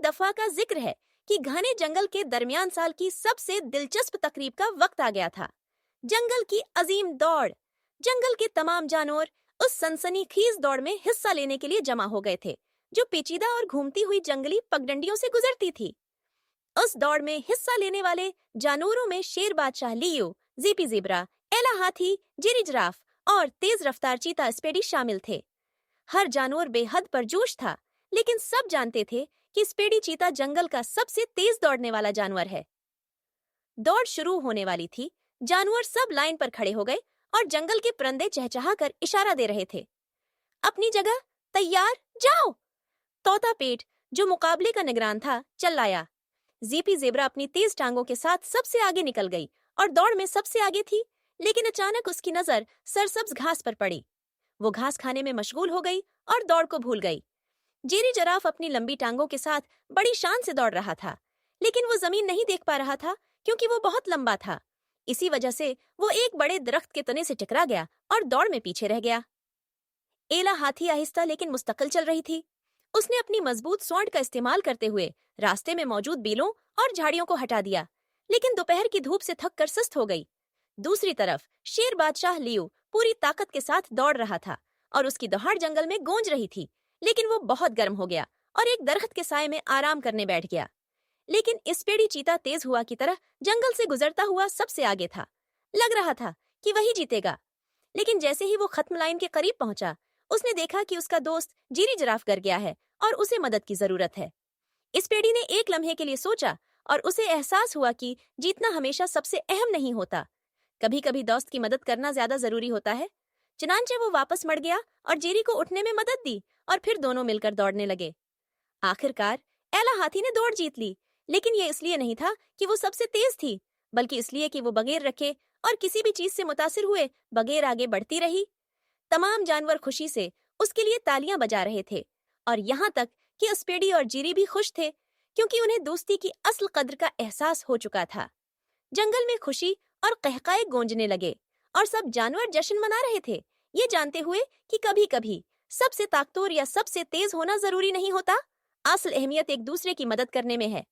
दफा का जिक्र है कि घने जंगल के दरमियान साल की सबसे दिलचस्प तकरीब का वक्त आ गया था। जंगल की अजीम दौड़। जंगल के तमाम जानवर उस सनसनीखेज दौड़ में हिस्सा लेने के लिए जमा हो गए थे, जो पेचीदा और घूमती हुई जंगली पगडंडियों से गुजरती थी। उस दौड़ में हिस्सा लेने वाले जानवरों में शेर बादशाह लियो, जीपी ज़ेब्रा, एला हाथी, जेरी जिराफ और तेज रफ्तार चीता स्पेडी शामिल थे। हर जानवर बेहद परजोश था, लेकिन सब जानते थे कि स्पेडी चीता जंगल का सबसे तेज दौड़ने वाला जानवर है। दौड़ शुरू होने वाली थी। जानवर सब लाइन पर खड़े हो गए और जंगल के परिंदे चहचहाकर इशारा दे रहे थे। अपनी जगह, तैयार, जाओ। तोता पेट, जो मुकाबले का निगरान था, चिल्लाया। जीपी ज़ेब्रा अपनी तेज टांगों के साथ सबसे आगे निकल गई और दौड़ में सबसे आगे थी, लेकिन अचानक उसकी नजर सरसब्ज घास पर पड़ी। वो घास खाने में मशगूल हो गई और दौड़ को भूल गई। जेरी जिराफ अपनी लंबी टांगों के साथ बड़ी शान से दौड़ रहा था, लेकिन वो जमीन नहीं देख पा रहा था क्योंकि वो बहुत लंबा था। इसी वजह से वो एक बड़े दरख्त के तने से टकरा गया और दौड़ में पीछे रह गया। एला हाथी आहिस्ता लेकिन मुस्तकिल चल रही थी। उसने अपनी मजबूत सोंड का इस्तेमाल करते हुए रास्ते में मौजूद बेलों और झाड़ियों को हटा दिया, लेकिन दोपहर की धूप से थक कर सुस्त हो गई। दूसरी तरफ शेर बादशाह लियो पूरी ताकत के साथ दौड़ रहा था और उसकी दहाड़ जंगल में गूंज रही थी, लेकिन वो बहुत गर्म हो गया और एक दरख्त के साए में आराम करने बैठ गया। लेकिन स्पेडी चीता तेज हुआ की तरह जंगल से गुजरता हुआ सबसे आगे था। लग रहा था कि वही जीतेगा, लेकिन जैसे ही वो खत्म लाइन के करीब पहुंचा, उसने देखा कि उसका दोस्त जेरी जिराफ गिर गया है और उसे मदद की जरूरत है। स्पेडी ने एक लम्हे के लिए सोचा और उसे एहसास हुआ कि जीतना हमेशा सबसे अहम नहीं होता। कभी कभी दोस्त की मदद करना ज्यादा जरूरी होता है। चुनांचे वो वापस मड़ गया और जेरी को उठने में मदद दी और फिर दोनों मिलकर दौड़ने लगे। आखिरकार एला हाथी ने दौड़ जीत ली, लेकिन ये इसलिए नहीं था कि वो सबसे तेज थी, बल्कि इसलिए कि वो बगैर रखे और किसी भी चीज से मुतासिर हुए बगैर आगे बढ़ती रही। तमाम जानवर खुशी से उसके लिए तालियां बजा रहे थे और यहाँ तक कि स्पेडी और जेरी भी खुश थे, क्योंकि उन्हें दोस्ती की असल कद्र का एहसास हो चुका था। जंगल में खुशी और कहकाए गूंजने लगे और सब जानवर जश्न मना रहे थे, ये जानते हुए कि कभी कभी सबसे ताकतवर या सबसे तेज होना जरूरी नहीं होता। असल अहमियत एक दूसरे की मदद करने में है।